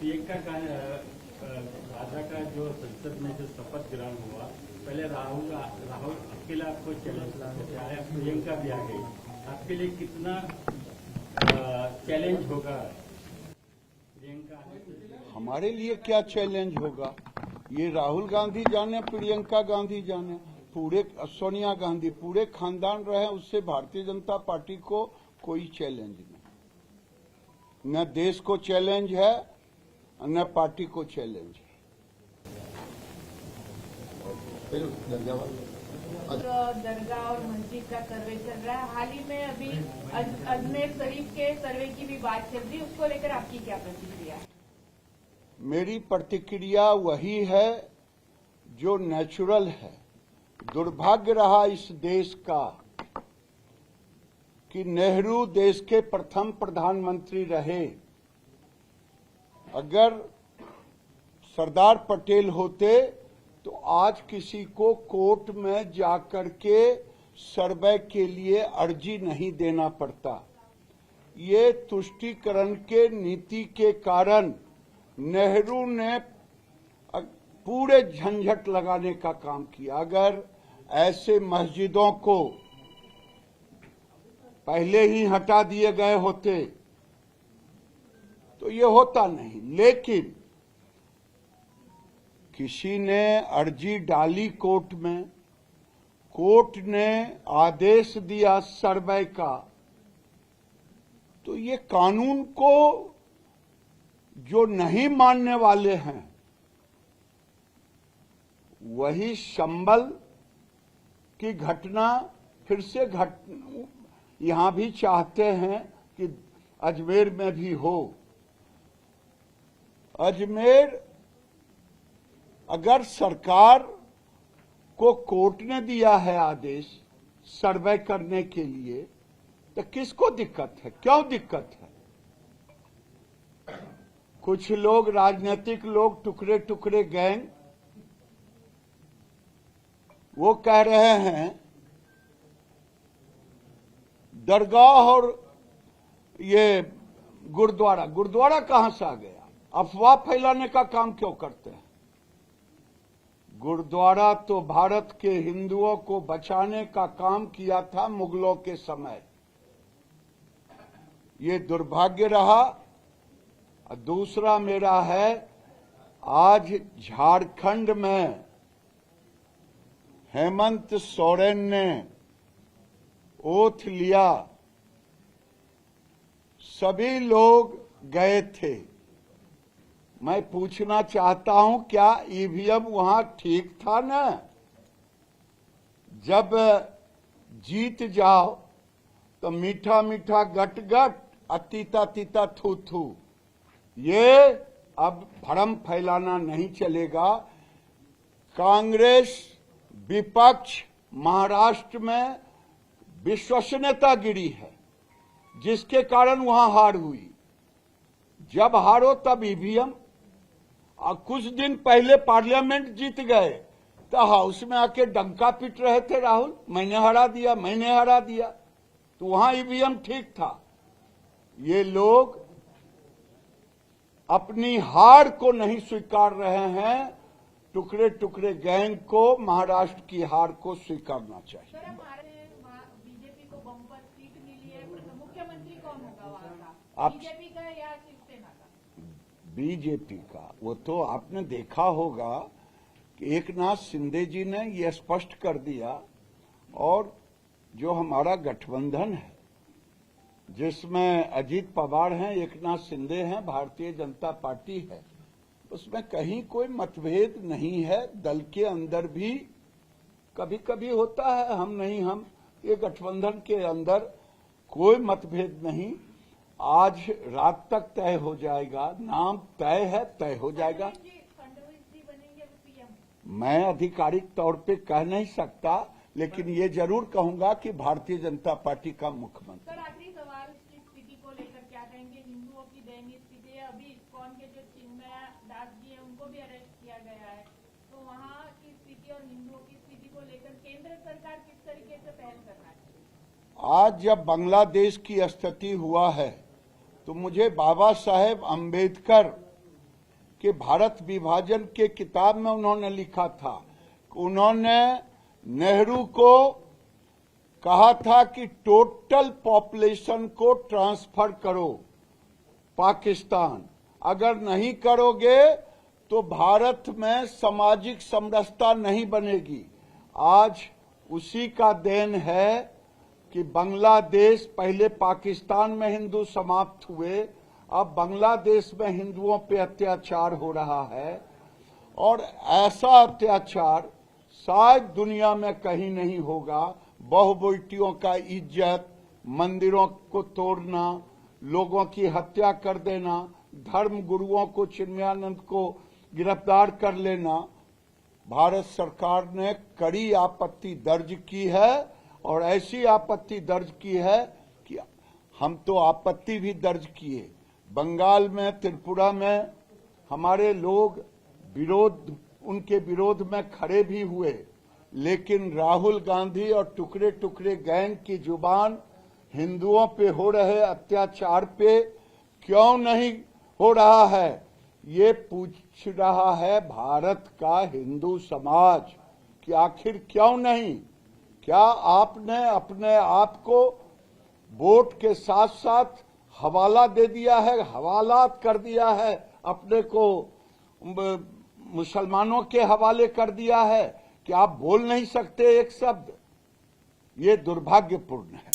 प्रियंका का वादा का जो संसद में जो शपथ ग्रहण हुआ, पहले राहुल अकेला आपको चैलेंज लाने आया, प्रियंका भी आ गई, आपके लिए कितना चैलेंज होगा प्रियंका? हमारे लिए क्या चैलेंज होगा, ये राहुल गांधी जाने, प्रियंका गांधी जाने, पूरे सोनिया गांधी, पूरे खानदान रहे, उससे भारतीय जनता पार्टी को कोई चैलेंज नहीं। न देश को चैलेंज है न पार्टी को चैलेंज है। दरगाह और मस्जिद का सर्वे चल रहा है, हाल ही में अभी अजमेर शरीफ के सर्वे की भी बात चल रही है, उसको लेकर आपकी क्या प्रतिक्रिया है? मेरी प्रतिक्रिया वही है जो नेचुरल है। दुर्भाग्य रहा इस देश का कि नेहरू देश के प्रथम प्रधानमंत्री रहे। अगर सरदार पटेल होते तो आज किसी को कोर्ट में जाकर के सर्वे के लिए अर्जी नहीं देना पड़ता। ये तुष्टीकरण के नीति के कारण नेहरू ने पूरे झंझट लगाने का काम किया। अगर ऐसे मस्जिदों को पहले ही हटा दिए गए होते तो ये होता नहीं, लेकिन किसी ने अर्जी डाली कोर्ट में, कोर्ट ने आदेश दिया सर्वे का, तो ये कानून को जो नहीं मानने वाले हैं वही संभल की घटना फिर से यहां भी चाहते हैं कि अजमेर में भी हो। अजमेर अगर सरकार को कोर्ट ने दिया है आदेश सर्वे करने के लिए, तो किसको दिक्कत है, क्यों दिक्कत है? कुछ लोग, राजनीतिक लोग, टुकड़े टुकड़े गैंग, वो कह रहे हैं दरगाह और ये गुरुद्वारा कहां से आ गया? अफवाह फैलाने का काम क्यों करते हैं? गुरुद्वारा तो भारत के हिंदुओं को बचाने का काम किया था मुगलों के समय। ये दुर्भाग्य रहा। दूसरा मेरा है, आज झारखंड में हेमंत सोरेन ने ओथ लिया, सभी लोग गए थे। मैं पूछना चाहता हूं, क्या ईवीएम वहां ठीक था ना? जब जीत जाओ तो मीठा मीठा गट गट और तीता तीता थू थू, ये अब भ्रम फैलाना नहीं चलेगा। कांग्रेस विपक्ष महाराष्ट्र में विश्वसनीयता गिरी है, जिसके कारण वहां हार हुई। जब हारो तब ईवीएम, और कुछ दिन पहले पार्लियामेंट जीत गए तो हाउस में आके डंका पीट रहे थे राहुल, मैंने हरा दिया, मैंने हरा दिया, तो वहां ईवीएम ठीक था। ये लोग अपनी हार को नहीं स्वीकार रहे हैं, टुकड़े टुकड़े गैंग को महाराष्ट्र की हार को स्वीकारना चाहिए। बीजेपी को बम्पर सीट मिली है, मुख्यमंत्री कौन होगा वहां का? बीजेपी का या शिवसेना का? बीजेपी का। वो तो आपने देखा होगा कि एकनाथ शिंदे जी ने यह स्पष्ट कर दिया, और जो हमारा गठबंधन है जिसमें अजीत पवार हैं, एकनाथ शिंदे हैं, भारतीय जनता पार्टी है, उसमें कहीं कोई मतभेद नहीं है। दल के अंदर भी कभी कभी होता है, हम ये गठबंधन के अंदर कोई मतभेद नहीं। आज रात तक तय हो जाएगा, नाम तय है, तय हो जाएगा। मैं आधिकारिक तौर पे कह नहीं सकता, लेकिन ये जरूर कहूंगा कि भारतीय जनता पार्टी का मुख्यमंत्री। सर, आखिरी सवाल की स्थिति को लेकर क्या कहेंगे? हिंदुओं की दयनीय स्थिति है, अभी इस्कॉन के जो चिन्मय दास जी हैं उनको भी अरेस्ट किया गया है, तो वहाँ की स्थिति और हिंदुओं की स्थिति को लेकर केंद्र सरकार किस तरीके से पहल करना चाहिए? आज जब बांग्लादेश की स्थिति हुआ है तो मुझे बाबा साहेब अम्बेडकर कि भारत विभाजन के किताब में उन्होंने लिखा था, उन्होंने नेहरू को कहा था कि टोटल पॉपुलेशन को ट्रांसफर करो पाकिस्तान, अगर नहीं करोगे तो भारत में सामाजिक समरसता नहीं बनेगी। आज उसी का देन है कि बांग्लादेश, पहले पाकिस्तान में हिंदू समाप्त हुए, अब बांग्लादेश में हिंदुओं पे अत्याचार हो रहा है, और ऐसा अत्याचार शायद दुनिया में कहीं नहीं होगा। बहुबेटियों का इज्जत, मंदिरों को तोड़ना, लोगों की हत्या कर देना, धर्म गुरुओं को, चिन्मयानंद को गिरफ्तार कर लेना, भारत सरकार ने कड़ी आपत्ति दर्ज की है। और ऐसी आपत्ति दर्ज की है कि हम तो आपत्ति भी दर्ज किए, बंगाल में, त्रिपुरा में हमारे लोग उनके विरोध में खड़े भी हुए, लेकिन राहुल गांधी और टुकड़े टुकड़े गैंग की जुबान हिंदुओं पे हो रहे अत्याचार पे क्यों नहीं हो रहा है, ये पूछ रहा है भारत का हिंदू समाज कि आखिर क्यों नहीं। क्या आपने अपने आप को वोट के साथ साथ हवाला दे दिया है, हवालात कर दिया है, अपने को मुसलमानों के हवाले कर दिया है कि आप बोल नहीं सकते एक शब्द? ये दुर्भाग्यपूर्ण है।